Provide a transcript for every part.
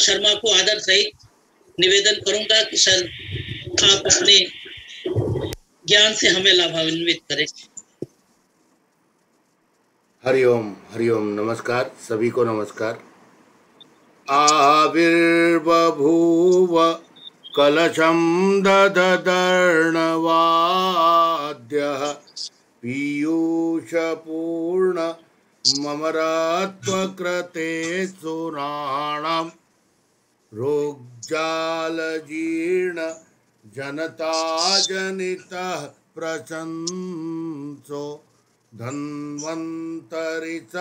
शर्मा को आदर सहित निवेदन करूंगा कि सर आप अपने ज्ञान से हमें लाभान्वित करें। हरिओम हरिओम। नमस्कार, सभी को नमस्कार। आविर्बभूव कलशं ददर्णवाद्यः पीयूषपूर्ण ममरात्वकृते सुराणां रोग्जालजीर्ण जनताजनितः प्रशंसो धन्वन्तरि स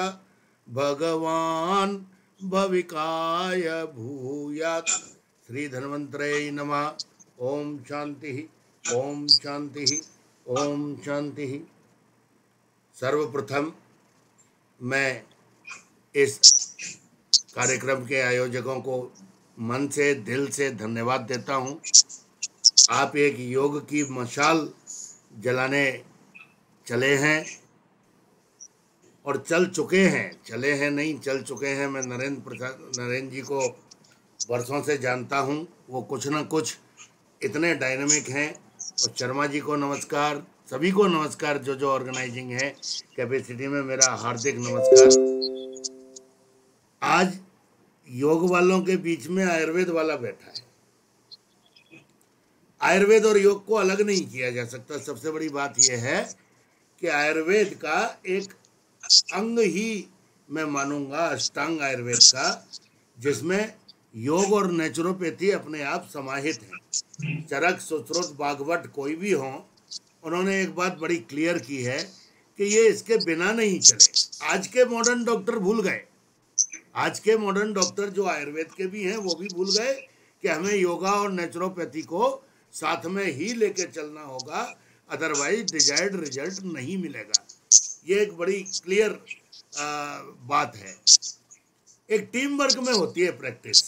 भगवान् भविकाय भूयात्। श्री धन्वन्तरे नमः। ओम शांति, ओम शांति, ओम शांति। सर्वप्रथम मैं इस कार्यक्रम के आयोजकों को मन से दिल से धन्यवाद देता हूं। आप एक योग की मशाल जलाने चले हैं और चल चुके हैं, चले हैं नहीं चल चुके हैं। मैं नरेंद्र जी को वर्षों से जानता हूं, वो कुछ ना कुछ इतने डायनामिक हैं। और शर्मा जी को नमस्कार, सभी को नमस्कार, जो ऑर्गेनाइजिंग है कैपेसिटी में मेरा हार्दिक नमस्कार। आज योग वालों के बीच में आयुर्वेद वाला बैठा है। आयुर्वेद और योग को अलग नहीं किया जा सकता। सबसे बड़ी बात यह है कि आयुर्वेद का एक अंग ही मैं मानूंगा अष्टांग आयुर्वेद का, जिसमें योग और नेचुरोपैथी अपने आप समाहित हैं। चरक, सुश्रुत, बागवट कोई भी हो, उन्होंने एक बात बड़ी क्लियर की है कि ये इसके बिना नहीं चले। आज के मॉडर्न डॉक्टर भूल गए, आज के मॉडर्न डॉक्टर जो आयुर्वेद के भी हैं वो भी भूल गए कि हमें योगा और नेचुरोपैथी को साथ में ही लेके चलना होगा, अदरवाइज डिजायर्ड रिजल्ट नहीं मिलेगा। ये एक बड़ी क्लियर बात है। एक टीम वर्क में होती है प्रैक्टिस,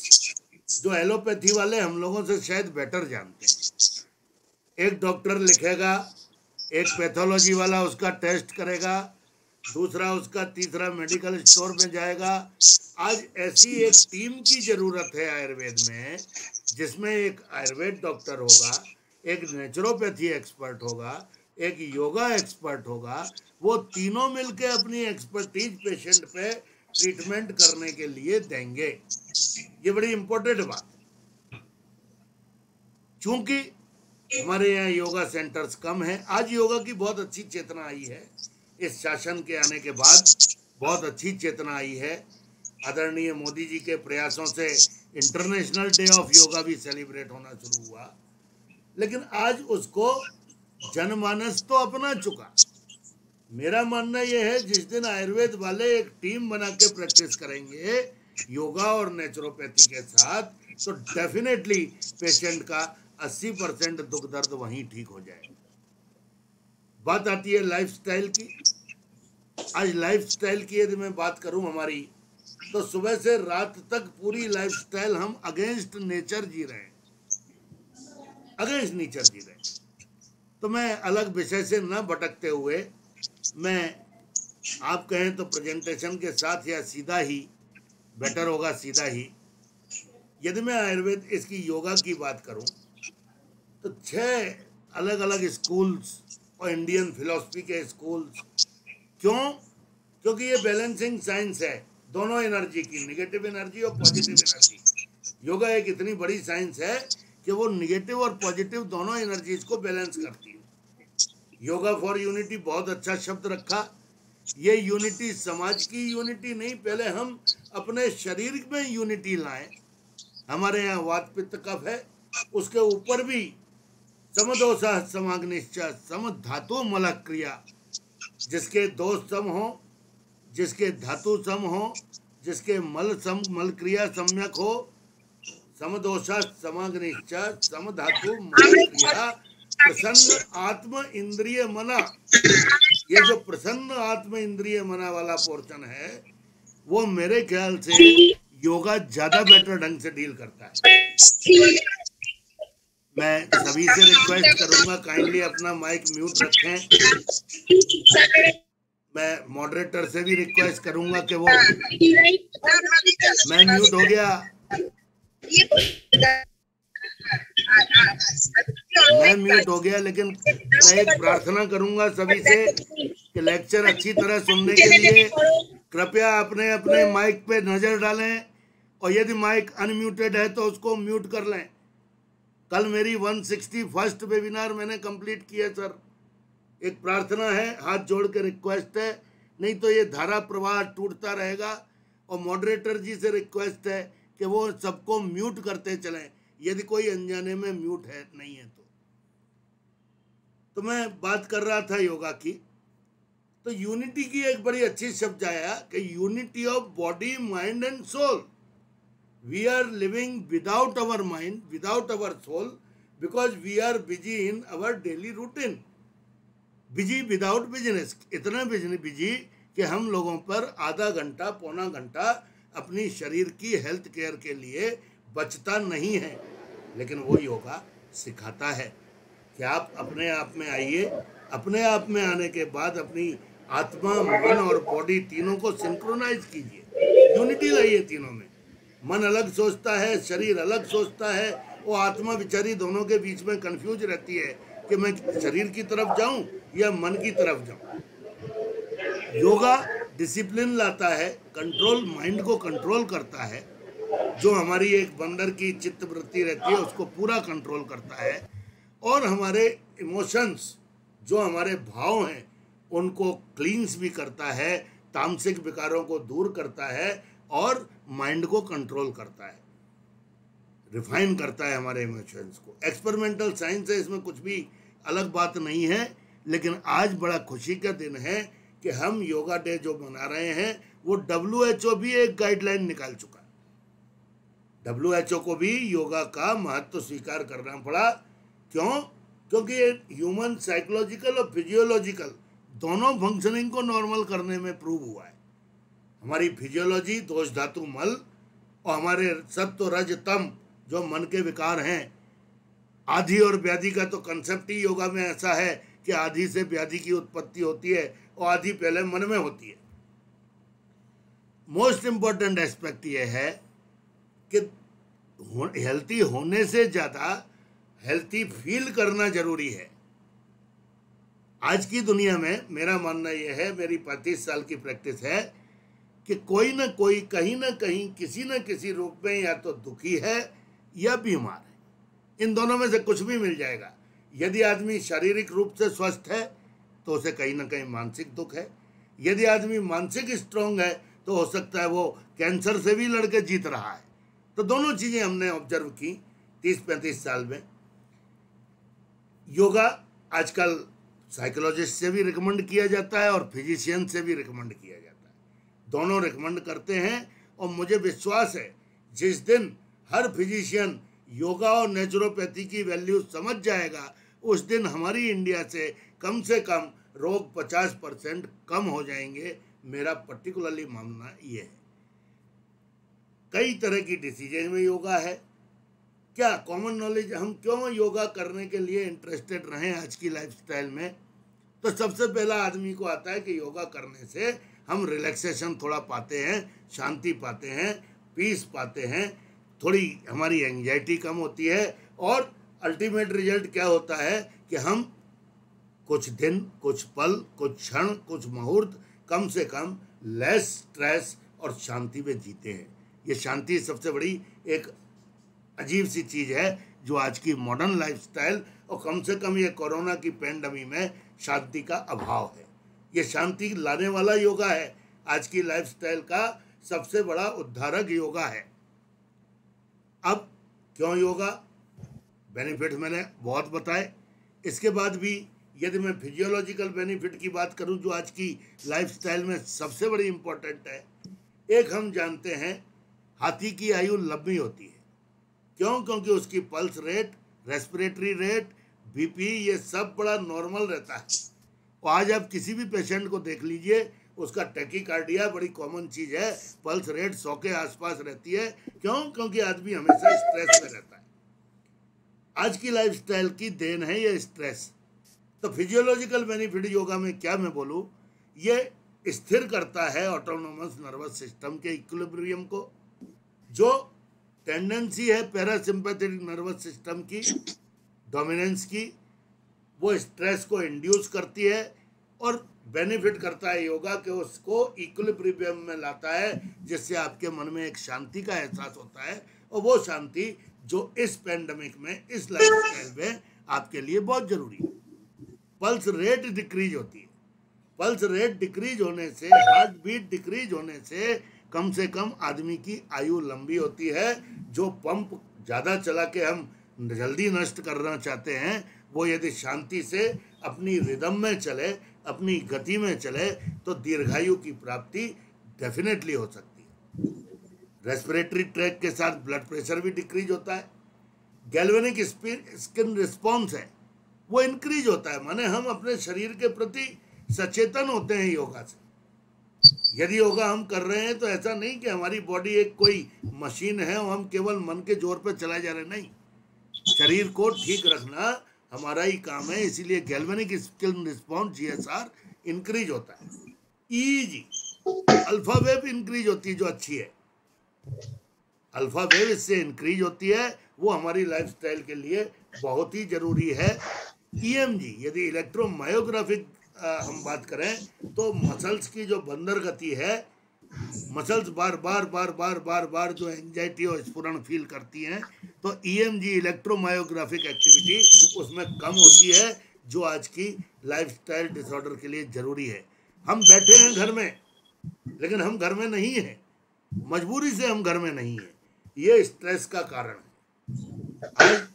जो एलोपैथी वाले हम लोगों से शायद बेटर जानते हैं। एक डॉक्टर लिखेगा, एक पैथोलॉजी वाला उसका टेस्ट करेगा, दूसरा उसका, तीसरा मेडिकल स्टोर में जाएगा। आज ऐसी एक टीम की जरूरत है आयुर्वेद में, जिसमें एक आयुर्वेद डॉक्टर होगा, एक नेचुरोपैथी एक्सपर्ट होगा, एक योगा एक्सपर्ट होगा। वो तीनों मिलके अपनी एक्सपर्टीज पेशेंट पे ट्रीटमेंट करने के लिए देंगे। ये बड़ी इंपॉर्टेंट बात। चूंकि हमारे यहाँ योगा सेंटर्स कम हैं, आज योगा की बहुत अच्छी चेतना आई है। इस शासन के आने के बाद बहुत अच्छी चेतना आई है। आदरणीय मोदी जी के प्रयासों से इंटरनेशनल डे ऑफ योगा भी सेलिब्रेट होना शुरू हुआ, लेकिन आज उसको जनमानस तो अपना चुका। मेरा मानना यह है, जिस दिन आयुर्वेद वाले एक टीम बना के प्रैक्टिस करेंगे योगा और नेचुरोपैथी के साथ, तो डेफिनेटली पेशेंट का 80% दुख दर्द वहीं ठीक हो जाएगा। बात आती है लाइफस्टाइल की। आज लाइफस्टाइल की यदि मैं बात करूं हमारी, तो सुबह से रात तक पूरी लाइफस्टाइल हम अगेंस्ट नेचर जी रहे हैं, अगेंस्ट नेचर जी रहे हैं। तो मैं अलग विषय से न भटकते हुए, मैं आप कहें तो प्रेजेंटेशन के साथ या सीधा ही बेटर होगा, सीधा ही। यदि मैं आयुर्वेद इसकी योगा की बात करूं, तो 6 अलग अलग स्कूल्स और इंडियन फिलॉसफी के स्कूल्स। क्यों? क्योंकि ये बैलेंसिंग साइंस है, दोनों एनर्जी की, निगेटिव एनर्जी और पॉजिटिव एनर्जी। योगा एक इतनी बड़ी साइंस है कि वो निगेटिव और पॉजिटिव दोनों एनर्जीज को बैलेंस करती है। योगा फॉर यूनिटी बहुत अच्छा शब्द रखा। ये यूनिटी समाज की यूनिटी नहीं, पहले हम अपने शरीर में यूनिटी लाएं। हमारे यहाँ वात पित्त कफ है, उसके ऊपर भी समदोषा समाग्निश्च सम धातु मल क्रिया, जिसके दोष सम हो, जिसके धातु सम हो, जिसके मल क्रिया सम्यक हो, समदोषा समाग्निश्च सम धातु मल क्रिया प्रसन्न आत्म इंद्रिय मना। ये जो प्रसन्न आत्म इंद्रिय मना वाला पोर्शन है, वो मेरे ख्याल से योगा ज्यादा बेटर ढंग से डील करता है। मैं सभी से रिक्वेस्ट करूंगा, काइंडली अपना माइक म्यूट रखें। मैं मॉडरेटर से भी रिक्वेस्ट करूंगा कि वो, मैं म्यूट हो गया, मैं म्यूट हो गया, लेकिन मैं एक प्रार्थना करूंगा सभी से कि लेक्चर अच्छी तरह सुनने के लिए कृपया अपने अपने माइक पे नजर डालें, और यदि माइक अनम्यूटेड है तो उसको म्यूट कर लें। कल मेरी 161st वेबिनार मैंने कंप्लीट किया सर। एक प्रार्थना है, हाथ जोड़ के रिक्वेस्ट है, नहीं तो ये धारा प्रवाह टूटता रहेगा। और मॉडरेटर जी से रिक्वेस्ट है कि वो सबको म्यूट करते चलें यदि कोई अनजाने में म्यूट है नहीं है तो मैं बात कर रहा था योगा की। तो यूनिटी की एक बड़ी अच्छी शब्द आया कि unity of body mind and soul. We are living without our mind, without our soul, because we are busy in our daily routine. Busy without business, इतना बिजी कि हम लोगों पर आधा घंटा पौना घंटा अपनी शरीर की हेल्थ केयर के लिए बचता नहीं है। लेकिन वो योगा सिखाता है कि आप अपने आप में आइए, अपने आप में आने के बाद अपनी आत्मा, मन और बॉडी तीनों को सिंक्रोनाइज कीजिए, यूनिटी लाइए तीनों में। मन अलग सोचता है, शरीर अलग सोचता है, वो आत्मा बेचारी दोनों के बीच में कंफ्यूज रहती है कि मैं शरीर की तरफ जाऊं या मन की तरफ जाऊं। योगा डिसिप्लिन लाता है, कंट्रोल, माइंड को कंट्रोल करता है। जो हमारी एक बंदर की चित्त वृत्ति रहती है उसको पूरा कंट्रोल करता है, और हमारे इमोशंस, जो हमारे भाव हैं, उनको क्लींस भी करता है, तामसिक विकारों को दूर करता है और माइंड को कंट्रोल करता है, रिफाइन करता है हमारे इमोशंस को। एक्सपेरिमेंटल साइंस है, इसमें कुछ भी अलग बात नहीं है। लेकिन आज बड़ा खुशी का दिन है कि हम योगा डे जो मना रहे हैं वो WHO भी एक गाइडलाइन निकाल चुका है। WHO को भी योगा का महत्व स्वीकार करना पड़ा। क्यों? क्योंकि ये ह्यूमन साइकोलॉजिकल और फिजियोलॉजिकल दोनों फंक्शनिंग को नॉर्मल करने में प्रूव हुआ है। हमारी फिजियोलॉजी, दोष धातु मल, और हमारे सत्व रज तम जो मन के विकार हैं, आदि और व्याधि का तो कंसेप्ट ही योगा में ऐसा है कि आदि से व्याधि की उत्पत्ति होती है और आदि पहले मन में होती है। मोस्ट इंपॉर्टेंट एस्पेक्ट ये है कि हेल्थी होने से ज्यादा हेल्थी फील करना जरूरी है। आज की दुनिया में मेरा मानना यह है, मेरी 35 साल की प्रैक्टिस है, कि कोई ना कोई कहीं ना कहीं किसी न किसी रूप में या तो दुखी है या बीमार है। इन दोनों में से कुछ भी मिल जाएगा। यदि आदमी शारीरिक रूप से स्वस्थ है तो उसे कहीं ना कहीं मानसिक दुख है। यदि आदमी मानसिक स्ट्रांग है तो हो सकता है वो कैंसर से भी लड़के जीत रहा है। तो दोनों चीजें हमने ऑब्जर्व की 30-35 साल में। योगा आजकल साइकोलॉजिस्ट से भी रिकमेंड किया जाता है और फिजिशियन से भी रिकमेंड किया जाता है। दोनों रिकमेंड करते हैं, और मुझे विश्वास है जिस दिन हर फिजिशियन योगा और नेचुरोपैथी की वैल्यू समझ जाएगा, उस दिन हमारी इंडिया से कम रोग 50% कम हो जाएंगे। मेरा पर्टिकुलरली मानना ये है। कई तरह की डिसीजेज में योगा है। क्या कॉमन नॉलेज, हम क्यों योगा करने के लिए इंटरेस्टेड रहें आज की लाइफस्टाइल में? तो सबसे पहला आदमी को आता है कि योगा करने से हम रिलैक्सेशन थोड़ा पाते हैं, शांति पाते हैं, पीस पाते हैं, थोड़ी हमारी एंजाइटी कम होती है, और अल्टीमेट रिजल्ट क्या होता है कि हम कुछ दिन, कुछ पल, कुछ क्षण, कुछ मुहूर्त कम से कम लेस स्ट्रेस और शांति में जीते हैं। ये शांति सबसे बड़ी एक अजीब सी चीज़ है जो आज की मॉडर्न लाइफस्टाइल, और कम से कम ये कोरोना की पैंडेमिक में शांति का अभाव है। ये शांति लाने वाला योगा है। आज की लाइफस्टाइल का सबसे बड़ा उद्धारक योगा है। अब क्यों योगा? बेनिफिट मैंने बहुत बताए। इसके बाद भी यदि मैं फिजियोलॉजिकल बेनिफिट की बात करूं जो आज की लाइफस्टाइल में सबसे बड़ी इंपॉर्टेंट है, एक हम जानते हैं हाथी की आयु लंबी होती है। क्यों? क्योंकि उसकी pulse rate, respiratory rate, BP, ये सब बड़ा नॉर्मल रहता है। और आज आप किसी भी पेशेंट को देख लीजिए, उसका टैकीकार्डिया बड़ी कॉमन चीज़ है, पल्स रेट 100 के आसपास रहती है। क्यों? क्योंकि आदमी हमेशा स्ट्रेस में रहता है। आज की लाइफस्टाइल की देन है ये स्ट्रेस। तो फिजियोलॉजिकल बेनिफिट योगा में क्या मैं बोलूँ, ये स्थिर करता है ऑटोनोमस नर्वस सिस्टम के इक्विलिब्रियम को, जो टेंडेंसी है पैरासिम्पैथेटिक नर्वस सिस्टम की डोमिनेंस की, वो स्ट्रेस को इंड्यूस करती है और बेनिफिट करता है योगा के उसको इक्विलिब्रियम में लाता है, जिससे आपके मन में एक शांति का एहसास होता है, और वो शांति जो इस पेंडेमिक में, इस लाइफस्टाइल में आपके लिए बहुत जरूरी है। पल्स रेट डिक्रीज होती है। पल्स रेट डिक्रीज होने से, हार्ट बीट डिक्रीज होने से कम आदमी की आयु लंबी होती है। जो पंप ज़्यादा चला के हम जल्दी नष्ट करना चाहते हैं, वो यदि शांति से अपनी रिदम में चले, अपनी गति में चले, तो दीर्घायु की प्राप्ति डेफिनेटली हो सकती है। रेस्पिरेटरी ट्रैक के साथ ब्लड प्रेशर भी डिक्रीज होता है। गैल्वेनिक स्किन रिस्पॉन्स है वो इंक्रीज होता है, माने हम अपने शरीर के प्रति सचेतन होते हैं योगा से। यदि योगा हम कर रहे हैं तो ऐसा नहीं कि हमारी बॉडी एक कोई मशीन है और हम केवल मन के जोर पर चलाए जा रहे हैं, नहीं। शरीर को ठीक रखना हमारा ही काम है, इसीलिए galvanic skin response GSR increase होता है। EEG अल्फा वेव इंक्रीज होती है, जो अच्छी है। अल्फा वेव इससे इंक्रीज होती है, वो हमारी लाइफस्टाइल के लिए बहुत ही जरूरी है। EMG यदि इलेक्ट्रोमायोग्राफिक हम बात करें तो मसल्स की जो बंदर गति है, मसल्स बार बार जो एंजाइटी और स्फुरण फील करती हैं, तो EMG इलेक्ट्रोमायोग्राफिक एक्टिविटी उसमें कम होती है, जो आज की लाइफस्टाइल डिसऑर्डर के लिए जरूरी है। हम बैठे हैं घर में, लेकिन हम घर में नहीं हैं, मजबूरी से हम घर में नहीं हैं, ये स्ट्रेस का कारण है। आज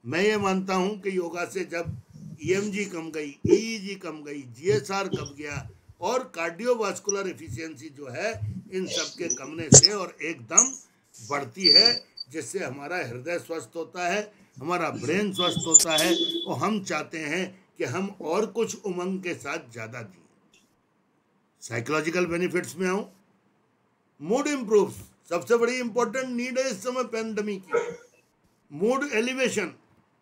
मैं ये मानता हूँ कि योगा से जब EMG कम गई, EEG कम गई, GSR कम गया, और कार्डियोवास्कुलर एफिशिएंसी जो है इन सब के कमने से और एकदम बढ़ती है, जिससे हमारा हृदय स्वस्थ होता है, हमारा ब्रेन स्वस्थ होता है, और हम चाहते हैं कि हम और कुछ उमंग के साथ ज़्यादा जिए। साइकोलॉजिकल बेनिफिट्स में आऊँ, मूड इम्प्रूव्स, सबसे बड़ी इंपॉर्टेंट नीड है इस समय पेंडेमिक की, मूड एलिवेशन।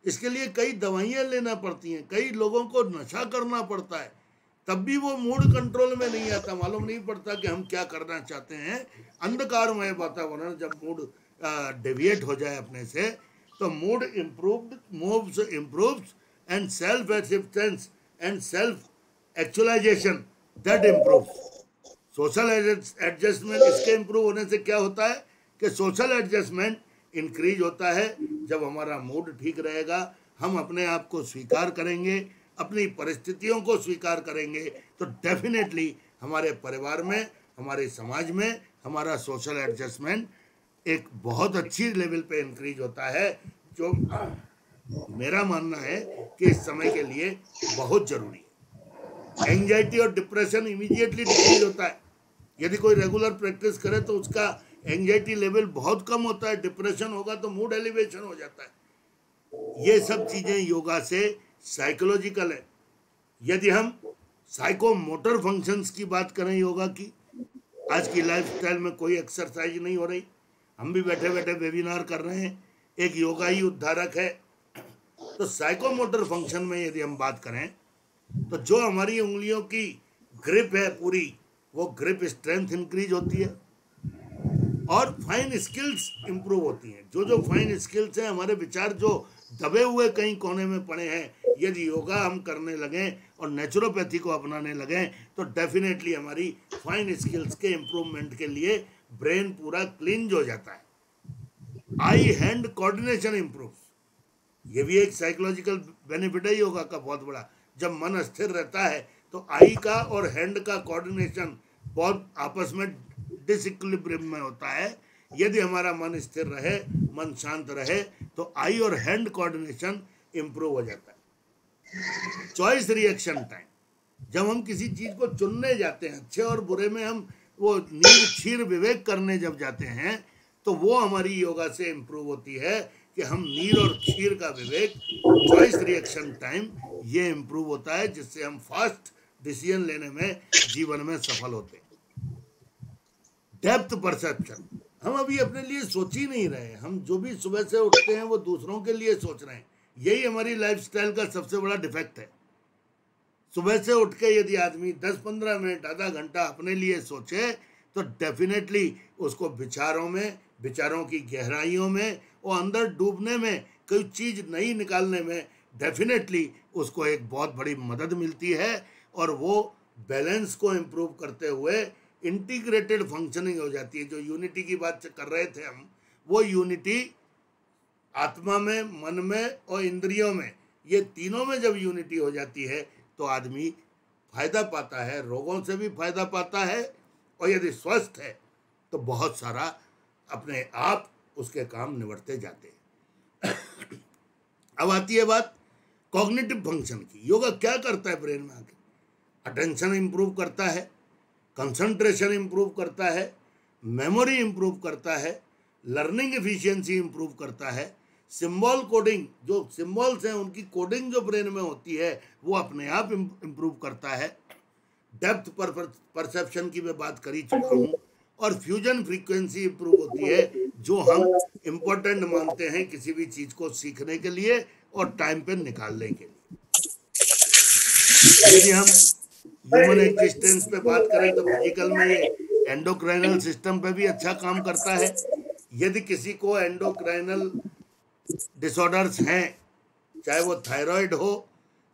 इसके लिए कई दवाइयाँ लेना पड़ती हैं, कई लोगों को नशा करना पड़ता है, तब भी वो मूड कंट्रोल में नहीं आता, मालूम नहीं पड़ता कि हम क्या करना चाहते हैं। अंधकारमय वातावरण जब मूड डेविएट हो जाए अपने से, तो mood improves and self acceptance and self actualisation that improves. Social adjustment, इसके इम्प्रूव होने से क्या होता है कि सोशल एडजस्टमेंट इंक्रीज होता है। जब हमारा मूड ठीक रहेगा, हम अपने आप को स्वीकार करेंगे, अपनी परिस्थितियों को स्वीकार करेंगे, तो डेफिनेटली हमारे परिवार में, हमारे समाज में हमारा सोशल एडजस्टमेंट एक बहुत अच्छी लेवल पे इंक्रीज होता है, जो मेरा मानना है कि इस समय के लिए बहुत जरूरी है। एंजाइटी और डिप्रेशन इमीडिएटली डिक्रीज होता है। यदि कोई रेगुलर प्रैक्टिस करे तो उसका एंजाइटी लेवल बहुत कम होता है, डिप्रेशन होगा तो मूड एलिवेशन हो जाता है। ये सब चीज़ें योगा से साइकोलॉजिकल है। यदि हम साइकोमोटर फंक्शंस की बात करें योगा की, आज की लाइफस्टाइल में कोई एक्सरसाइज नहीं हो रही, हम भी बैठे बैठे वेबिनार कर रहे हैं, एक योगा ही उद्धारक है। तो साइकोमोटर फंक्शन में यदि हम बात करें, तो जो हमारी उंगलियों की ग्रिप है पूरी, वो ग्रिप स्ट्रेंथ इंक्रीज होती है, और फाइन स्किल्स इंप्रूव होती हैं। जो फाइन स्किल्स हैं, हमारे विचार जो दबे हुए कहीं कोने में पड़े हैं, यदि योगा हम करने लगें और नेचुरोपैथी को अपनाने लगें, तो डेफिनेटली हमारी फाइन स्किल्स के इम्प्रूवमेंट के लिए ब्रेन पूरा क्लींज हो जाता है। आई हैंड कोऑर्डिनेशन इंप्रूव्स, ये भी एक साइकोलॉजिकल बेनिफिट है योगा का बहुत बड़ा। जब मन स्थिर रहता है तो आई का और हैंड का कोऑर्डिनेशन बहुत आपस में डिसइक्विलिब्रियम में होता है। यदि हमारा मन स्थिर रहे, मन शांत रहे, तो आई और हैंड कोऑर्डिनेशन इंप्रूव हो जाता है। चॉइस रिएक्शन टाइम, जब हम किसी चीज को चुनने जाते हैं, अच्छे और बुरे में हम वो नीर क्षीर विवेक करने जब जाते हैं, तो वो हमारी योगा से इंप्रूव होती है कि हम नीर और क्षीर का विवेक, चॉइस रिएक्शन टाइम, ये इंप्रूव होता है, जिससे हम फास्ट डिसीजन लेने में जीवन में सफल होते हैं। डेप्थ परसेप्शन, हम अभी अपने लिए सोच ही नहीं रहे, हम जो भी सुबह से उठते हैं वो दूसरों के लिए सोच रहे हैं। यही हमारी लाइफस्टाइल का सबसे बड़ा डिफेक्ट है। सुबह से उठ के यदि आदमी 10-15 मिनट, आधा घंटा अपने लिए सोचे, तो डेफिनेटली उसको विचारों में, विचारों की गहराइयों में और अंदर डूबने में, कोई चीज़ नई निकालने में डेफिनेटली उसको एक बहुत बड़ी मदद मिलती है। और वो बैलेंस को इम्प्रूव करते हुए इंटीग्रेटेड फंक्शनिंग हो जाती है। जो यूनिटी की बात कर रहे थे हम, वो यूनिटी आत्मा में, मन में और इंद्रियों में, ये तीनों में जब यूनिटी हो जाती है तो आदमी फायदा पाता है, रोगों से भी फायदा पाता है, और यदि स्वस्थ है तो बहुत सारा अपने आप उसके काम निवड़ते जाते हैं। अब आती है बात कॉग्निटिव फंक्शन की। योगा क्या करता है ब्रेन में आके? अटेंशन इंप्रूव करता है, कंसंट्रेशन इंप्रूव करता है, मेमोरी इंप्रूव करता है, लर्निंग एफिशिएंसी इंप्रूव करता है, सिंबल कोडिंग, जो सिंबल्स हैं उनकी कोडिंग जो ब्रेन में होती है वो अपने आप इंप्रूव करता है। डेप्थ परसेप्शन की मैं बात कर ही चुका हूँ। और फ्यूजन फ्रीक्वेंसी इंप्रूव होती है, जो हम इम्पोर्टेंट मानते हैं किसी भी चीज़ को सीखने के लिए और टाइम पे निकालने के लिए। यदि हम ह्यूमन एग्जिस्टेंस पे बात करें तो फिजिकल में ये एंडोक्राइनल सिस्टम पे भी अच्छा काम करता है। यदि किसी को एंडोक्राइनल डिसऑर्डर्स हैं, चाहे वो थायराइड हो,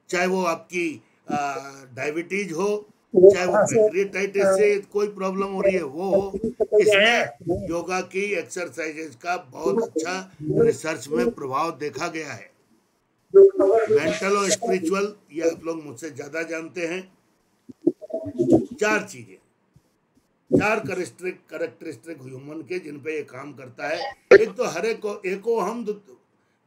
चाहे वो आपकी डायबिटीज हो, चाहे वो पैंक्रियाटाइटिस से कोई प्रॉब्लम हो रही है वो हो, इसमें योगा की एक्सरसाइजेज का बहुत अच्छा रिसर्च में प्रभाव देखा गया है। मेंटल और स्पिरिचुअल, ये आप लोग मुझसे ज़्यादा जानते हैं। चार चीज़ें, चार करेक्टरिस्टिक ह्यूमन के जिन पे ये काम करता है। एक तो हर एक को हम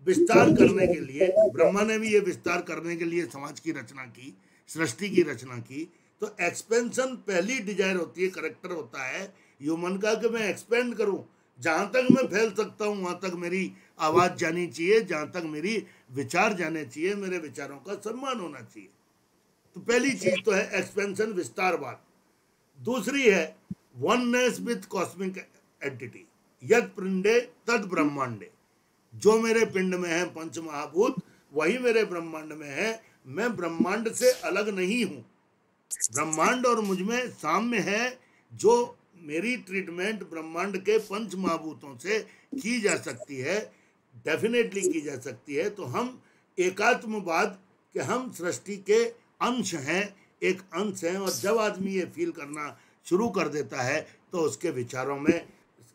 विस्तार करने के लिए, ब्रह्मा ने भी ये विस्तार करने के लिए समाज की रचना की, सृष्टि की रचना की। तो एक्सपेंशन पहली डिजायर होती है, करेक्टर होता है ह्यूमन का कि मैं एक्सपेंड करूं, जहां तक मैं फैल सकता हूं वहां तक मेरी आवाज जानी चाहिए, जहां तक मेरी विचार जाने चाहिए, मेरे विचारों का सम्मान होना चाहिए। तो पहली चीज तो है एक्सपेंशन, विस्तारवाद। दूसरी है वननेस विथ कॉस्मिक एंटिटी, यद पिंडे तद ब्रह्मांडे। जो मेरे पिंड में है पंच महाभूत, वही मेरे ब्रह्मांड में है। मैं ब्रह्मांड से अलग नहीं हूं, ब्रह्मांड और मुझ में साम्य है। जो मेरी ट्रीटमेंट ब्रह्मांड के पंच महाभूतों से की जा सकती है, डेफिनेटली की जा सकती है। तो हम एकात्मवाद के, हम सृष्टि के अंश हैं, एक अंश हैं। और जब आदमी ये फील करना शुरू कर देता है तो उसके विचारों में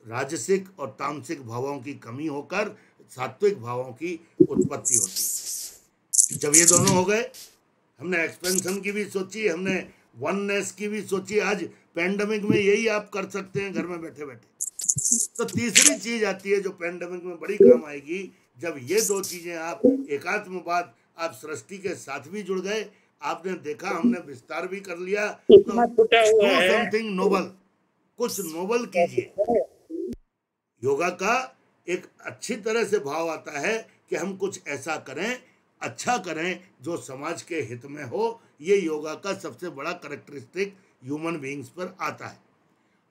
राजसिक और तामसिक भावों की कमी होकर सात्विक भावों की उत्पत्ति होती है। जब ये दोनों हो गए, हमने एक्सपेंशन की भी सोची, हमने वननेस की भी सोची। आज पैंडेमिक में यही आप कर सकते हैं घर में बैठे बैठे। तो तीसरी चीज आती है जो पैंडेमिक में बड़ी काम आएगी, जब ये दो चीजें आप, एकात्मवाद, आप सृष्टि के साथ भी जुड़ गए, आपने देखा हमने विस्तार भी कर लिया, तो समथिंग नोबल, कुछ नोबल कीजिए। योगा का एक अच्छी तरह से भाव आता है कि हम कुछ ऐसा करें, अच्छा करें जो समाज के हित में हो। ये योगा का सबसे बड़ा करेक्टरिस्टिक ह्यूमन बीइंग्स पर आता है।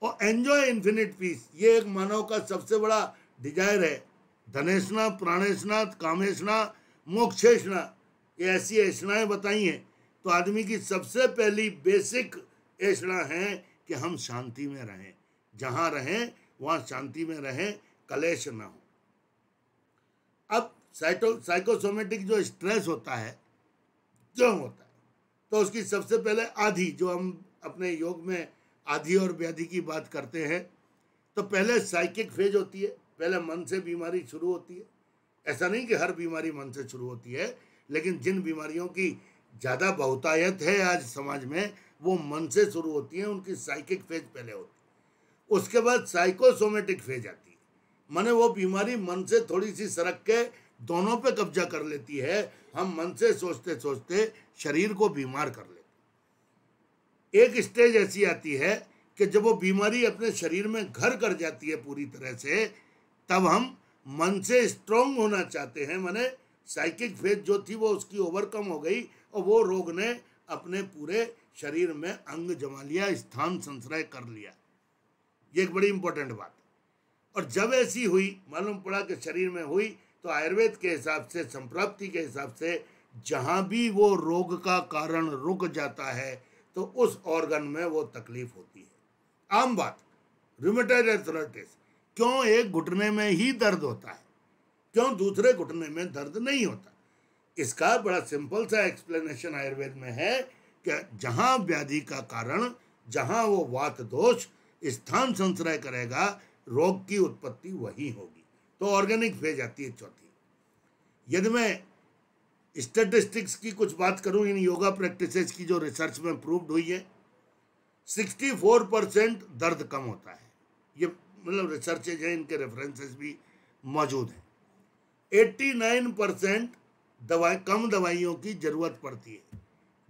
और एंजॉय इन्फिनिट पीस, ये एक मानव का सबसे बड़ा डिजायर है। धनेशना, प्राणेशना, कामेशना, मोक्षेशना, ये ऐसी ऐषणाएं बताई हैं। तो आदमी की सबसे पहली बेसिक ऐषणा है कि हम शांति में रहें, जहाँ रहें वहाँ शांति में रहें, कलेश ना हो। अब साइकोसोमेटिक जो स्ट्रेस होता है, क्यों होता है? तो उसकी सबसे पहले आधि, जो हम अपने योग में आधि और व्याधि की बात करते हैं, तो पहले साइकिक फेज होती है, पहले मन से बीमारी शुरू होती है। ऐसा नहीं कि हर बीमारी मन से शुरू होती है, लेकिन जिन बीमारियों की ज़्यादा बहुतायत है आज समाज में, वो मन से शुरू होती हैं, उनकी साइकिक फेज पहले होती है। उसके बाद साइकोसोमेटिक फेज आती है, माने वो बीमारी मन से थोड़ी सी सरक के दोनों पे कब्जा कर लेती है। हम मन से सोचते सोचते शरीर को बीमार कर लेते। एक स्टेज ऐसी आती है कि जब वो बीमारी अपने शरीर में घर कर जाती है पूरी तरह से, तब हम मन से स्ट्रांग होना चाहते हैं। माने साइकिक फेज जो थी वो उसकी ओवरकम हो गई और वो रोग ने अपने पूरे शरीर में अंग जमा लिया, स्थान संश्रय कर लिया। ये एक बड़ी इंपॉर्टेंट बात। और जब ऐसी हुई, मालूम पड़ा कि शरीर में हुई, तो आयुर्वेद के हिसाब से, संप्राप्ति के हिसाब से, जहाँ भी वो रोग का कारण रुक जाता है तो उस ऑर्गन में वो तकलीफ होती है। आम बात, रूमेटॉइड आर्थराइटिस, क्यों एक घुटने में ही दर्द होता है, क्यों दूसरे घुटने में दर्द नहीं होता। इसका बड़ा सिंपल सा एक्सप्लेनेशन आयुर्वेद में है कि जहां व्याधि का कारण, जहां वो वात दोष स्थान संश्रय करेगा, रोग की उत्पत्ति वही होगी। तो ऑर्गेनिक फेज आती है चौथी। यदि मैं स्टैटिस्टिक्स की कुछ बात करूं इन योगा प्रैक्टिसेस की जो रिसर्च में प्रूव्ड हुई है, 64% दर्द कम होता है। ये मतलब रिसर्चेज हैं, इनके रेफरेंसेस भी मौजूद हैं। 89% कम दवाइयों की जरूरत पड़ती है।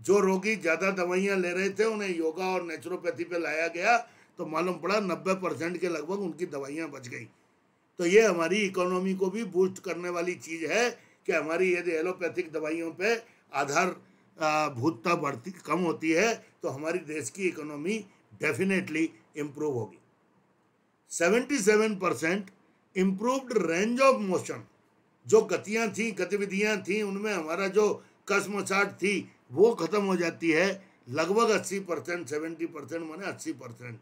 जो रोगी ज़्यादा दवाइयाँ ले रहे थे उन्हें योगा और नेचुरोपैथी पे लाया गया तो मालूम पड़ा 90% के लगभग उनकी दवाइयाँ बच गई। तो ये हमारी इकोनॉमी को भी बूस्ट करने वाली चीज़ है कि हमारी यदि एलोपैथिक दवाइयों पे आधार भूतता बढ़ती कम होती है तो हमारी देश की इकोनॉमी डेफिनेटली इम्प्रूव होगी। 77% इम्प्रूव्ड रेंज ऑफ मोशन, जो गतियाँ थी, गतिविधियाँ थी, उनमें हमारा जो कसमसाहट थी वो खत्म हो जाती है। लगभग 80%, 70% माने 80%।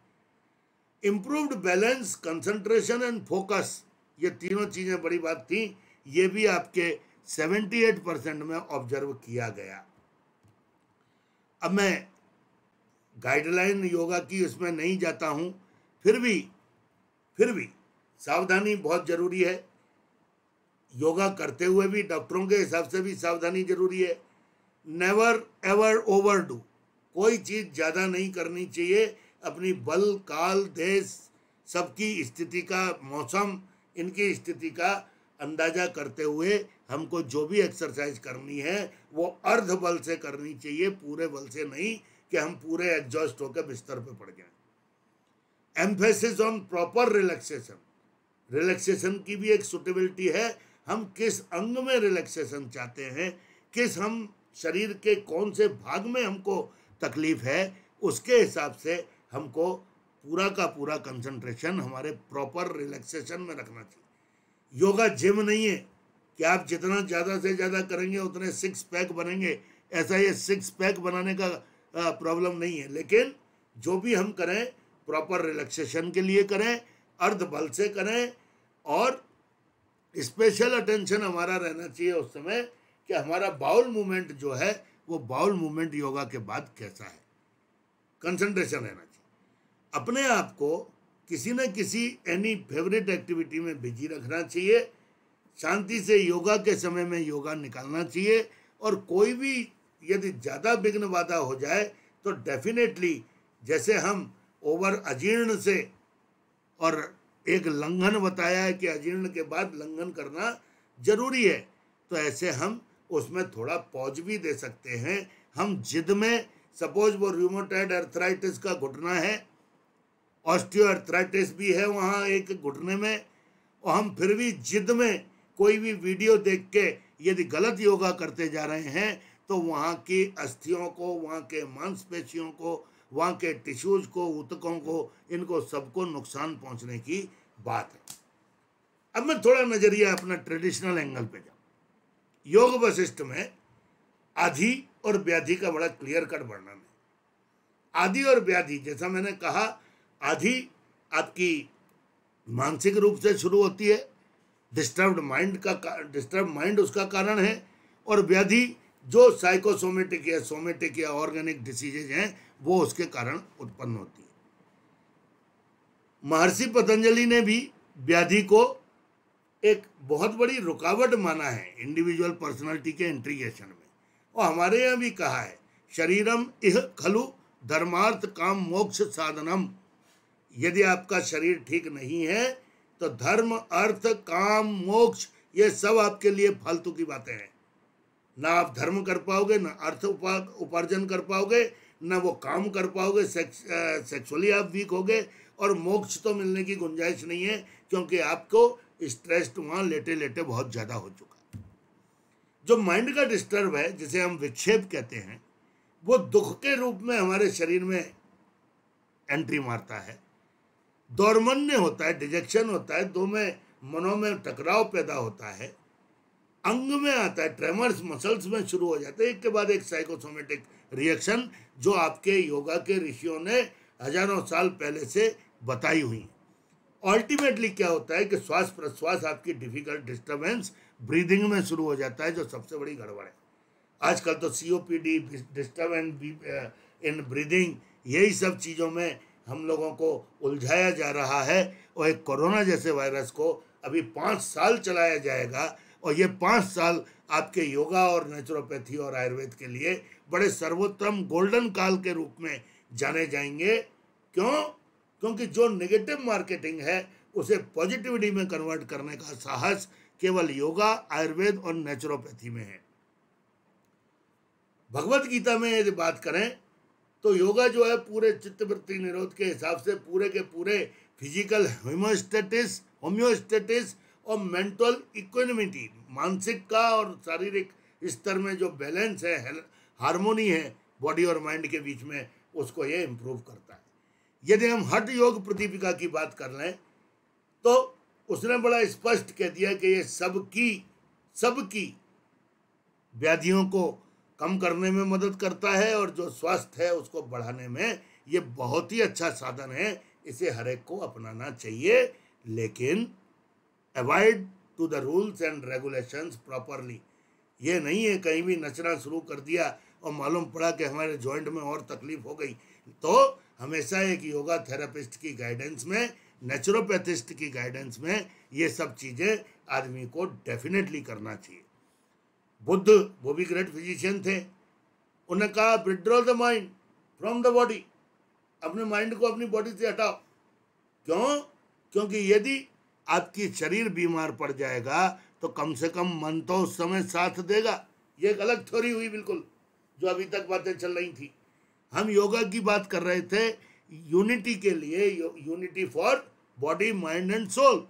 Improved balance, concentration and focus, ये तीनों चीज़ें बड़ी बात थी, ये भी आपके 78% में ऑब्जर्व किया गया। अब मैं गाइडलाइन योगा की उसमें नहीं जाता हूँ, फिर भी सावधानी बहुत ज़रूरी है। योगा करते हुए भी डॉक्टरों के हिसाब से भी सावधानी जरूरी है। नेवर एवर ओवरडू, कोई चीज़ ज़्यादा नहीं करनी चाहिए। अपनी बल, काल, देश, सबकी स्थिति का, मौसम, इनकी स्थिति का अंदाजा करते हुए हमको जो भी एक्सरसाइज करनी है वो अर्ध बल से करनी चाहिए, पूरे बल से नहीं कि हम पूरे एग्जॉस्ट होकर बिस्तर पे पड़ जाएं। Emphasis on proper relaxation, relaxation की भी एक सुटेबिलिटी है। हम किस अंग में रिलैक्सेशन चाहते हैं, किस हम शरीर के कौन से भाग में हमको तकलीफ है, उसके हिसाब से हमको पूरा का पूरा कंसंट्रेशन हमारे प्रॉपर रिलैक्सेशन में रखना चाहिए। योगा जिम नहीं है कि आप जितना ज़्यादा से ज़्यादा करेंगे उतने 6 पैक बनेंगे, ऐसा ये 6 पैक बनाने का प्रॉब्लम नहीं है। लेकिन जो भी हम करें प्रॉपर रिलैक्सेशन के लिए करें, अर्ध बल से करें, और स्पेशल अटेंशन हमारा रहना चाहिए उस समय कि हमारा बाउल मूवमेंट जो है वो बाउल मूवमेंट योगा के बाद कैसा है, कंसंट्रेशन रहना चाहिए। अपने आप को किसी न किसी एनी फेवरेट एक्टिविटी में बिजी रखना चाहिए, शांति से योगा के समय में योगा निकालना चाहिए। और कोई भी यदि ज़्यादा विघ्न बाधा हो जाए तो डेफिनेटली, जैसे हम ओवर अजीर्ण से, और एक लंघन बताया है कि अजीर्ण के बाद लंघन करना जरूरी है, तो ऐसे हम उसमें थोड़ा पॉज भी दे सकते हैं। हम जिद में, सपोज वो रूमेटॉइड अर्थराइटिस का घुटना है, ऑस्टियो अर्थराइटिस भी है वहाँ एक घुटने में, और हम फिर भी जिद में कोई भी वीडियो देख के यदि गलत योगा करते जा रहे हैं तो वहाँ की अस्थियों को, वहाँ के मांसपेशियों को, वहाँ के टिश्यूज को, ऊतकों को, इनको सबको नुकसान पहुँचने की बात है। अब मैं थोड़ा नज़रिया अपना ट्रेडिशनल एंगल पे जाऊँ। योग वशिष्ठ में आधि और व्याधि का बड़ा क्लियर कट वर्णन है। आधि और व्याधि, जैसा मैंने कहा, आधि आपकी मानसिक रूप से शुरू होती है, डिस्टर्ब्ड माइंड उसका कारण है, और व्याधि जो साइकोसोमेटिक या सोमेटिक या ऑर्गेनिक डिसीजेज हैं वो उसके कारण उत्पन्न होती है। महर्षि पतंजलि ने भी व्याधि को एक बहुत बड़ी रुकावट माना है इंडिविजुअल पर्सनालिटी के इंटीग्रेशन में, और हमारे यहाँ भी कहा है, शरीरम इह खलु धर्मार्थ काम मोक्ष साधनम। यदि आपका शरीर ठीक नहीं है तो धर्म, अर्थ, काम, मोक्ष ये सब आपके लिए फालतू की बातें हैं। ना आप धर्म कर पाओगे, ना अर्थ उपार्जन कर पाओगे, ना वो काम कर पाओगे, सेक्सुअली आप वीक होगे, और मोक्ष तो मिलने की गुंजाइश नहीं है क्योंकि आपको स्ट्रेस वहाँ लेटे लेटे बहुत ज़्यादा हो चुका। जो माइंड का डिस्टर्ब है, जिसे हम विक्षेप कहते हैं, वो दुख के रूप में हमारे शरीर में एंट्री मारता है, दौर्मन्य होता है, डिजेक्शन होता है, दो में मनों में टकराव पैदा होता है, अंग में आता है, ट्रेमर्स मसल्स में शुरू हो जाते हैं, एक के बाद एक साइकोसोमेटिक रिएक्शन जो आपके योगा के ऋषियों ने हजारों साल पहले से बताई हुई। अल्टीमेटली क्या होता है कि श्वास प्रश्वास आपकी डिफिकल्ट डिस्टर्बेंस ब्रीदिंग में शुरू हो जाता है, जो सबसे बड़ी गड़बड़ है। आजकल तो COPD, डिस्टर्बेंस इन ब्रीदिंग, यही सब चीज़ों में हम लोगों को उलझाया जा रहा है। और एक कोरोना जैसे वायरस को अभी 5 साल चलाया जाएगा, और ये 5 साल आपके योगा और नेचुरोपैथी और आयुर्वेद के लिए बड़े सर्वोत्तम गोल्डन काल के रूप में जाने जाएंगे। क्यों? क्योंकि जो नेगेटिव मार्केटिंग है उसे पॉजिटिविटी में कन्वर्ट करने का साहस केवल योगा, आयुर्वेद और नेचुरोपैथी में है। भगवत गीता में यदि बात करें तो योगा जो है पूरे चित्तवृत्ति निरोध के हिसाब से पूरे के पूरे फिजिकल होम्योस्टेटिस और मेंटल इक्विनिमिटी, मानसिक का और शारीरिक स्तर में जो बैलेंस है, हार्मोनी है बॉडी और माइंड के बीच में, उसको ये इम्प्रूव करता है। यदि हम हठ योग प्रदीपिका की बात कर लें तो उसने बड़ा स्पष्ट कह दिया कि ये सबकी व्याधियों को कम करने में मदद करता है, और जो स्वास्थ्य है उसको बढ़ाने में ये बहुत ही अच्छा साधन है। इसे हर एक को अपनाना चाहिए, लेकिन avoid to the rules and regulations properly. ये नहीं है कहीं भी नचना शुरू कर दिया और मालूम पड़ा कि हमारे जॉइंट में और तकलीफ हो गई। तो हमेशा एक योगा थेरेपिस्ट की गाइडेंस में, नेचुरोपैथिस्ट की गाइडेंस में ये सब चीज़ें आदमी को डेफिनेटली करना चाहिए। बुद्ध, वो भी ग्रेट फिजिशियन थे, उन्होंने कहा withdraw the mind from the body, अपने माइंड को अपनी बॉडी से हटाओ। क्यों? क्योंकि यदि आपकी शरीर बीमार पड़ जाएगा तो कम से कम मन तो उस समय साथ देगा। ये एक अलग थ्योरी हुई बिल्कुल, जो अभी तक बातें चल रही थी। हम योगा की बात कर रहे थे यूनिटी के लिए, unity for body, mind and soul.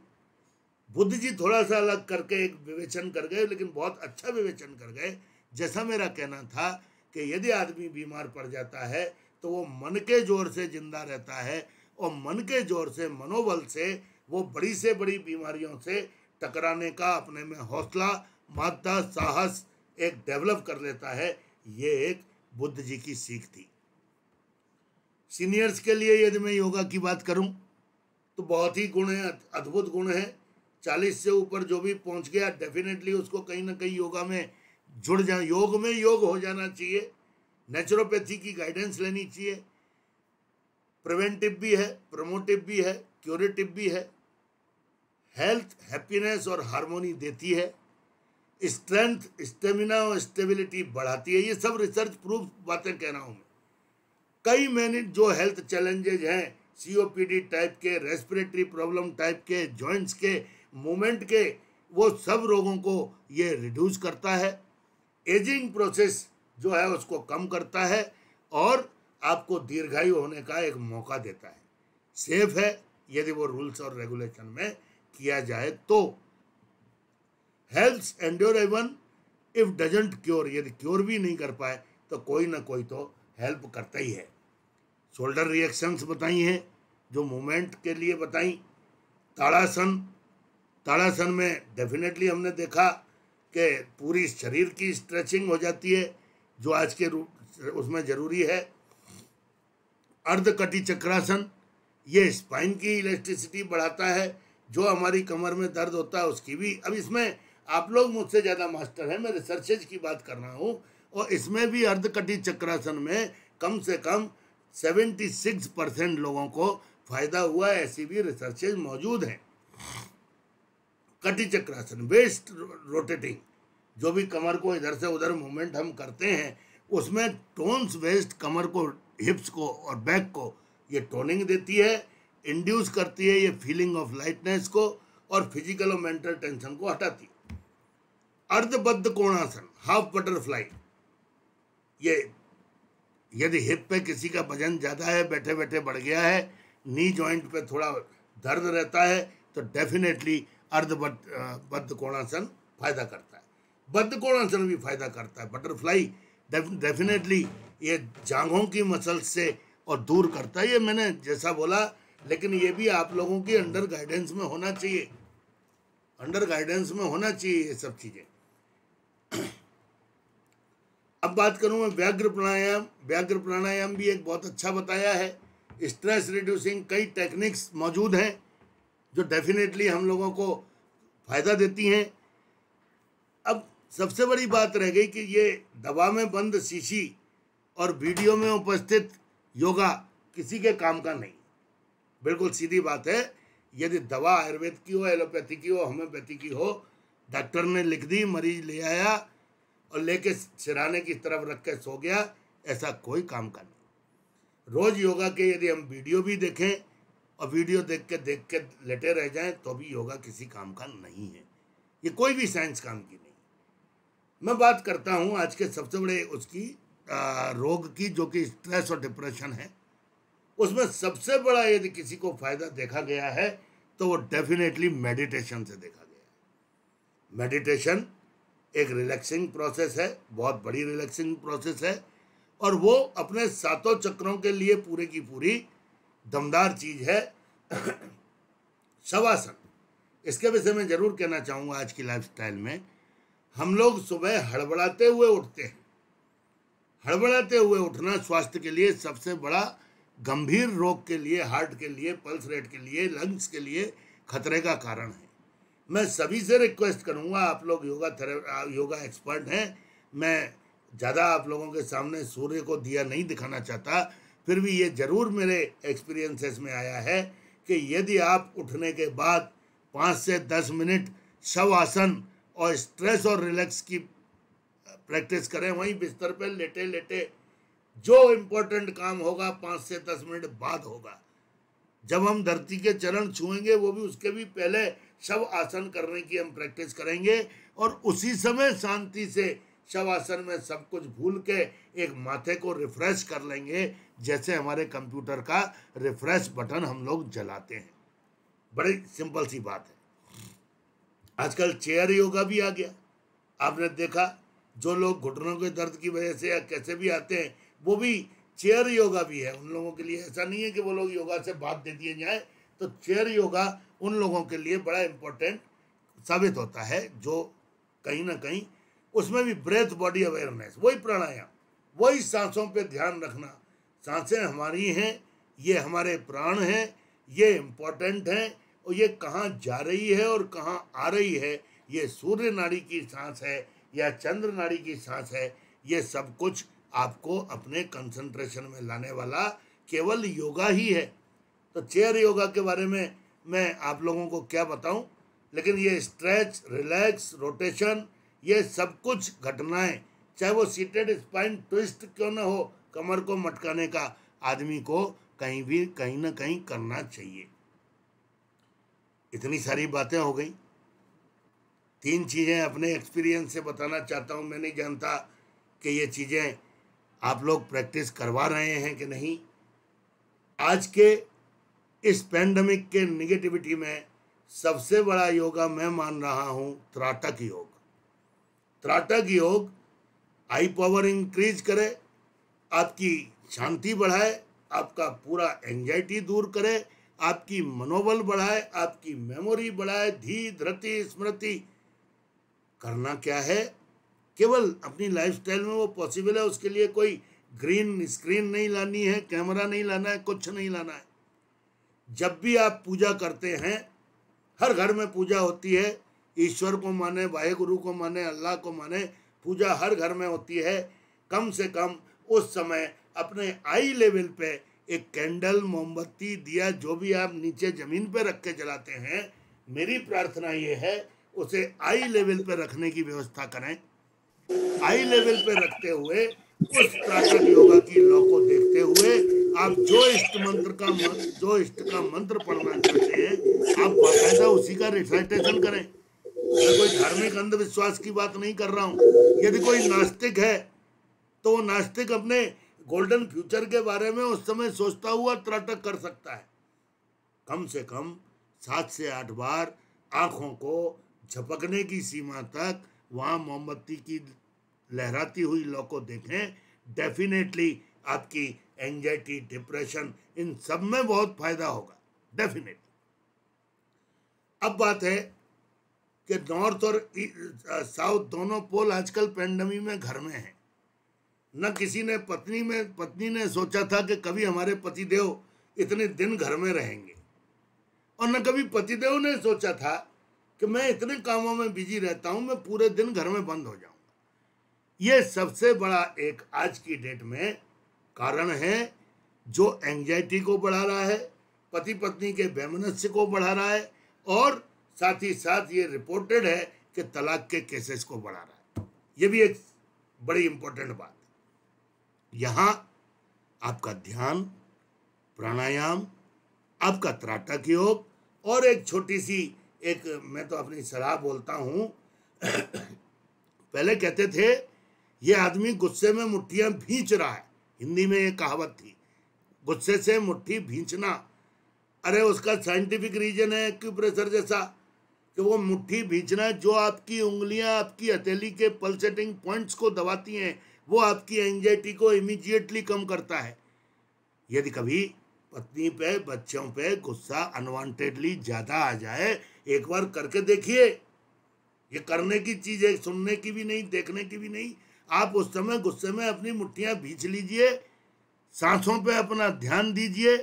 Buddha ji थोड़ा सा अलग करके एक विवेचन कर गए, लेकिन बहुत अच्छा विवेचन कर गए। जैसा मेरा कहना था कि यदि आदमी बीमार पड़ जाता है तो वो मन के जोर से जिंदा रहता है, और मन के जोर से, मनोबल से वो बड़ी से बड़ी बीमारियों से टकराने का अपने में हौसला, मादा, साहस एक डेवलप कर लेता है। ये एक बुद्ध जी की सीख थी। सीनियर्स के लिए यदि मैं योगा की बात करूं तो बहुत ही गुण है, अद्भुत गुण है। 40 से ऊपर जो भी पहुंच गया डेफिनेटली उसको कहीं ना कहीं योगा में जुड़ जा, योग में योग हो जाना चाहिए। नेचुरोपैथी की गाइडेंस लेनी चाहिए। प्रिवेंटिव भी है, प्रमोटिव भी है, क्यूरेटिव भी है। हेल्थ, हैप्पीनेस और हार्मोनी देती है। स्ट्रेंथ, स्टेमिना और स्टेबिलिटी बढ़ाती है। ये सब रिसर्च प्रूफ बातें कह रहा हूँ मैं। कई मैंने जो हेल्थ चैलेंजेज हैं, COPD टाइप के, रेस्पिरेटरी प्रॉब्लम टाइप के, जॉइंट्स के, मूवमेंट के, वो सब रोगों को ये रिड्यूस करता है। एजिंग प्रोसेस जो है उसको कम करता है और आपको दीर्घायु होने का एक मौका देता है। सेफ है यदि वो रूल्स और रेगुलेशन में किया जाए तो। Helps endure even if doesn't cure, यदि क्योर भी नहीं कर पाए तो कोई ना कोई तो हेल्प करता ही है। शोल्डर रिएक्शंस बताई हैं, जो मूवमेंट के लिए बताई। ताड़ासन, ताड़ासन में डेफिनेटली हमने देखा कि पूरी शरीर की स्ट्रेचिंग हो जाती है, जो आज के उसमें ज़रूरी है। अर्धकटी चक्रासन, ये स्पाइन की इलेक्ट्रिसिटी बढ़ाता है, जो हमारी कमर में दर्द होता है उसकी भी। अब इसमें आप लोग मुझसे ज़्यादा मास्टर हैं, मैं रिसर्चेज की बात कर रहा हूँ, और इसमें भी अर्धकटी चक्रासन में कम से कम 76% लोगों को फायदा हुआ है, ऐसी भी रिसर्चेज मौजूद हैं। कटी चक्रासन, वेस्ट रोटेटिंग, जो भी कमर को इधर से उधर मूवमेंट हम करते हैं उसमें टोन्स वेस्ट, कमर को, हिप्स को और बैक को ये टोनिंग देती है, इंड्यूस करती है ये फीलिंग ऑफ लाइटनेस को, और फिजिकल और मेंटल टेंशन को हटाती है। अर्धबद्ध कोणासन, हाफ बटरफ्लाई, ये यदि हिप पे किसी का वजन ज़्यादा है, बैठे बैठे बढ़ गया है, नी जॉइंट पे थोड़ा दर्द रहता है, तो डेफिनेटली अर्धबद्ध कोणासन फायदा करता है। बद्ध कोणासन भी फायदा करता है। बटरफ्लाई डेफिनेटली ये जांघों की मसल्स से और दूर करता है। ये मैंने जैसा बोला, लेकिन ये भी आप लोगों की अंडर गाइडेंस में होना चाहिए, अंडर गाइडेंस में होना चाहिए ये सब चीज़ें। अब बात करूँ मैं व्याघ्र प्राणायाम। व्याघ्र प्राणायाम भी एक बहुत अच्छा बताया है। स्ट्रेस रिड्यूसिंग कई टेक्निक्स मौजूद हैं जो डेफिनेटली हम लोगों को फायदा देती हैं। अब सबसे बड़ी बात रह गई कि ये दवा में बंद शीशी और वीडियो में उपस्थित योगा किसी के काम का नहीं। बिल्कुल सीधी बात है, यदि दवा आयुर्वेद की हो, एलोपैथी की हो, होम्योपैथी की हो, डॉक्टर ने लिख दी, मरीज ले आया और लेके सिराने की तरफ रख के सो गया, ऐसा कोई काम का नहीं। रोज योगा के यदि हम वीडियो भी देखें और वीडियो देख के लेटे रह जाएं तो भी योगा किसी काम का नहीं है। ये कोई भी साइंस काम की नहीं। मैं बात करता हूँ आज के सबसे बड़े उसकी रोग की, जो कि स्ट्रेस और डिप्रेशन है। उसमें सबसे बड़ा यदि किसी को फायदा देखा गया है तो वो डेफिनेटली मेडिटेशन से देखा गया है। मेडिटेशन एक रिलैक्सिंग प्रोसेस है, बहुत बड़ी रिलैक्सिंग प्रोसेस है, और वो अपने सातों चक्रों के लिए पूरे की पूरी दमदार चीज है। शवासन, इसके विषय में जरूर कहना चाहूँगा। आज की लाइफस्टाइल में हम लोग सुबह हड़बड़ाते हुए उठते हैं। हड़बड़ाते हुए उठना स्वास्थ्य के लिए सबसे बड़ा गंभीर रोग के लिए, हार्ट के लिए, पल्स रेट के लिए, लंग्स के लिए खतरे का कारण है। मैं सभी से रिक्वेस्ट करूंगा, आप लोग योगा एक्सपर्ट हैं, मैं ज़्यादा आप लोगों के सामने सूर्य को दिया नहीं दिखाना चाहता, फिर भी ये जरूर मेरे एक्सपीरियंसेस में आया है कि यदि आप उठने के बाद 5 से 10 मिनट शवासन और स्ट्रेस और रिलैक्स की प्रैक्टिस करें, वहीं बिस्तर पर लेटे लेटे, जो इम्पोर्टेंट काम होगा 5 से 10 मिनट बाद होगा। जब हम धरती के चरण छुएंगे वो भी, उसके भी पहले शव आसन करने की हम प्रैक्टिस करेंगे, और उसी समय शांति से शव आसन में सब कुछ भूल के एक माथे को रिफ्रेश कर लेंगे, जैसे हमारे कंप्यूटर का रिफ्रेश बटन हम लोग जलाते हैं। बड़ी सिंपल सी बात है। आजकल चेयर योगा भी आ गया, आपने देखा। जो लोग घुटनों के दर्द की वजह से या कैसे भी आते हैं, वो भी चेयर योगा भी है उन लोगों के लिए। ऐसा नहीं है कि वो लोग योगा से बात दे दिए जाए, तो चेयर योगा उन लोगों के लिए बड़ा इम्पोर्टेंट साबित होता है, जो कहीं ना कहीं उसमें भी ब्रेथ बॉडी अवेयरनेस, वही प्राणायाम, वही सांसों पे ध्यान रखना। सांसें हमारी हैं, ये हमारे प्राण हैं, ये इम्पोर्टेंट हैं, और ये कहाँ जा रही है और कहाँ आ रही है, ये सूर्य नाड़ी की सांस है या चंद्र नाड़ी की सांस है, ये सब कुछ आपको अपने कंसंट्रेशन में लाने वाला केवल योगा ही है। तो चेयर योगा के बारे में मैं आप लोगों को क्या बताऊं, लेकिन ये स्ट्रेच, रिलैक्स, रोटेशन, ये सब कुछ घटनाएं, चाहे वो सीटेड स्पाइन ट्विस्ट क्यों ना हो, कमर को मटकाने का आदमी को कहीं ना कहीं करना चाहिए। इतनी सारी बातें हो गई। 3 चीज़ें अपने एक्सपीरियंस से बताना चाहता हूँ। मैं नहीं जानता कि ये चीज़ें आप लोग प्रैक्टिस करवा रहे हैं कि नहीं। आज के इस पैंडेमिक के निगेटिविटी में सबसे बड़ा योगा मैं मान रहा हूँ त्राटक योग। त्राटक योग आई पावर इंक्रीज करे, आपकी शांति बढ़ाए, आपका पूरा एंजाइटी दूर करे, आपकी मनोबल बढ़ाए, आपकी मेमोरी बढ़ाए, धृति, स्मृति। करना क्या है, केवल अपनी लाइफस्टाइल में वो पॉसिबल है। उसके लिए कोई ग्रीन स्क्रीन नहीं लानी है, कैमरा नहीं लाना है, कुछ नहीं लाना है। जब भी आप पूजा करते हैं, हर घर में पूजा होती है, ईश्वर को माने, वाहेगुरु को माने, अल्लाह को माने, पूजा हर घर में होती है। कम से कम उस समय अपने आई लेवल पे एक कैंडल, मोमबत्ती, दिया, जो भी आप नीचे जमीन पे रख के जलाते हैं, मेरी प्रार्थना ये है उसे आई लेवल पे रखने की व्यवस्था करें। आई लेवल पे रखते हुए उस त्राटक योगा की लॉ को देखते हुए आप जो इष्ट का मंत्र पढ़ना चाहते हैं, आप बाकायदा उसी का रिसाइटेशन करें। मैं कोई धार्मिक अंधविश्वास की बात नहीं कर रहा हूँ। यदि कोई नास्तिक है तो वो नास्तिक अपने गोल्डन फ्यूचर के बारे में उस समय सोचता हुआ त्राटक कर सकता है। कम से कम 7 से 8 बार आंखों को झपकने की सीमा तक वहाँ मोमबत्ती की लहराती हुई लौ को देखें। डेफिनेटली आपकी एंजाइटी, डिप्रेशन, इन सब में बहुत फायदा होगा, डेफिनेटली। अब बात है कि नॉर्थ और साउथ दोनों पोल आजकल पेंडेमिक में घर में हैं। न किसी ने पत्नी ने सोचा था कि कभी हमारे पतिदेव इतने दिन घर में रहेंगे। और न कभी पतिदेव ने सोचा था कि मैं इतने कामों में बिजी रहता हूं, मैं पूरे दिन घर में बंद हो जाऊंगा। ये सबसे बड़ा एक आज की डेट में कारण है जो एंजाइटी को बढ़ा रहा है, पति पत्नी के वैमनस्य को बढ़ा रहा है, और साथ ही साथ ये रिपोर्टेड है कि तलाक के केसेस को बढ़ा रहा है। ये भी एक बड़ी इंपॉर्टेंट बात है। यहाँ आपका ध्यान, प्राणायाम, आपका त्राटक योग, और एक छोटी सी मैं तो अपनी सलाह बोलता हूँ पहले कहते थे ये आदमी गुस्से में मुट्ठियां भींच रहा है, हिंदी में ये कहावत थी, गुस्से से मुट्ठी भींचना। अरे उसका साइंटिफिक रीजन है एक्यूप्रेशर जैसा, कि वो मुट्ठी भींचना, जो आपकी उंगलियां आपकी हथेली के पल्सेटिंग पॉइंट्स को दबाती हैं, वो आपकी एंजाइटी को इमीडिएटली कम करता है। यदि कभी पत्नी पे, बच्चों पे गुस्सा अनवांटेडली ज्यादा आ जाए, एक बार करके देखिए। ये करने की चीज है, सुनने की भी नहीं, देखने की भी नहीं। आप उस समय गुस्से में अपनी मुट्ठियां भींच लीजिए, सांसों पे अपना ध्यान दीजिए,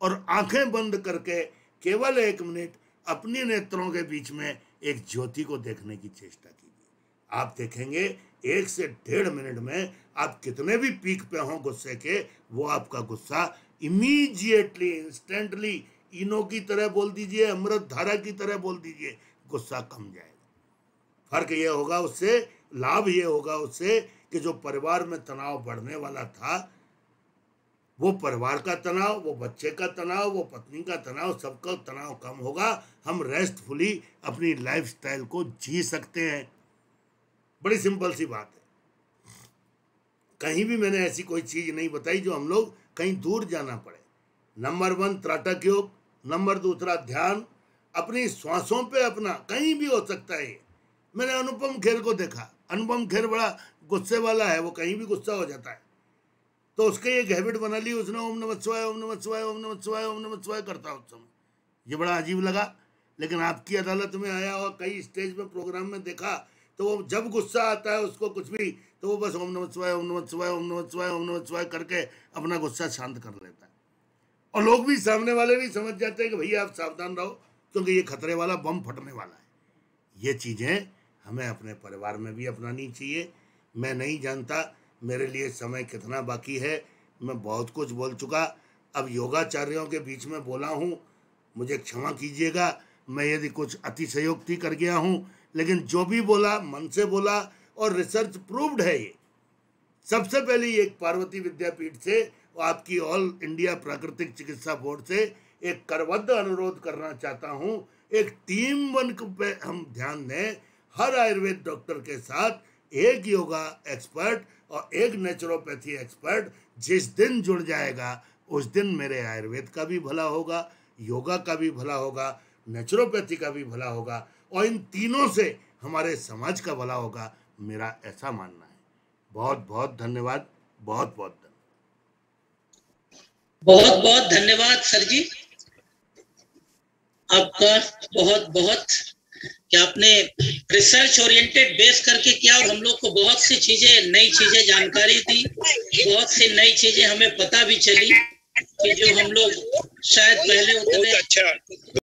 और आंखें बंद करके केवल 1 मिनट अपनी नेत्रों के बीच में एक ज्योति को देखने की चेष्टा कीजिए। आप देखेंगे 1 से 1.5 मिनट में आप कितने भी पीक पे हों गुस्से के, वो आपका गुस्सा इमीडिएटली, इंस्टेंटली, इनो की तरह बोल दीजिए, अमृत धारा की तरह बोल दीजिए, गुस्सा कम जाएगा। फर्क ये होगा उससे, लाभ ये होगा उससे कि जो परिवार में तनाव बढ़ने वाला था, वो परिवार का तनाव, वो बच्चे का तनाव, वो पत्नी का तनाव, सबका तनाव कम होगा। हम रेस्टफुली अपनी लाइफस्टाइल को जी सकते हैं। बड़ी सिंपल सी बात है। कहीं भी मैंने ऐसी कोई चीज नहीं बताई जो हम लोग कहीं दूर जाना पड़े। नंबर 1 त्राटक योग, नंबर 2 ध्यान, अपनी श्वासों पे अपना, कहीं भी हो सकता है। मैंने अनुपम खेर को देखा, अनुपम खेर बड़ा गुस्से वाला है, वो कहीं भी गुस्सा हो जाता है, तो उसके एक हैबिट बना ली उसने, ओम नमः शिवाय, ओम नमः शिवाय, ओम नमः शिवाय, ओम नमः शिवाय करता उस समय। ये बड़ा अजीब लगा, लेकिन आपकी अदालत में आया और कई स्टेज में प्रोग्राम में देखा, तो वो जब गुस्सा आता है उसको कुछ भी, तो वो बस ओम नमः शिवाय, ओम नमः शिवाय, ओम नमः शिवाय, ओम नमः शिवाय करके अपना गुस्सा शांत कर लेता है। और लोग भी, सामने वाले भी समझ जाते हैं कि भैया आप सावधान रहो, क्योंकि ये खतरे वाला बम फटने वाला है। ये चीज़ें हमें अपने परिवार में भी अपनानी चाहिए। मैं नहीं जानता मेरे लिए समय कितना बाकी है, मैं बहुत कुछ बोल चुका। अब योगाचार्यों के बीच में बोला हूँ, मुझे क्षमा कीजिएगा मैं यदि कुछ अतिशयोक्ति कर गया हूँ, लेकिन जो भी बोला मन से बोला, और रिसर्च प्रूव्ड है ये। सबसे पहले एक पार्वती विद्यापीठ से और आपकी ऑल इंडिया प्राकृतिक चिकित्सा बोर्ड से एक करबद्ध अनुरोध करना चाहता हूँ, एक टीम वर्क पे हम ध्यान दें। हर आयुर्वेद डॉक्टर के साथ एक योगा एक्सपर्ट और एक नेचुरोपैथी एक्सपर्ट जिस दिन जुड़ जाएगा, उस दिन मेरे आयुर्वेद का भी भला होगा, योगा का भी भला होगा, नेचुरोपैथी का भी भला होगा, और इन तीनों से हमारे समाज का भला होगा, मेरा ऐसा मानना है। बहुत बहुत धन्यवाद, बहुत बहुत धन्यवाद। बहुत बहुत धन्यवाद सर जी, आपका बहुत बहुत, कि आपने रिसर्च ओरिएंटेड बेस करके किया, और हम लोग को बहुत सी चीजें, नई चीजें जानकारी दी, बहुत सी नई चीजें हमें पता भी चली कि जो हम लोग शायद पहले उतने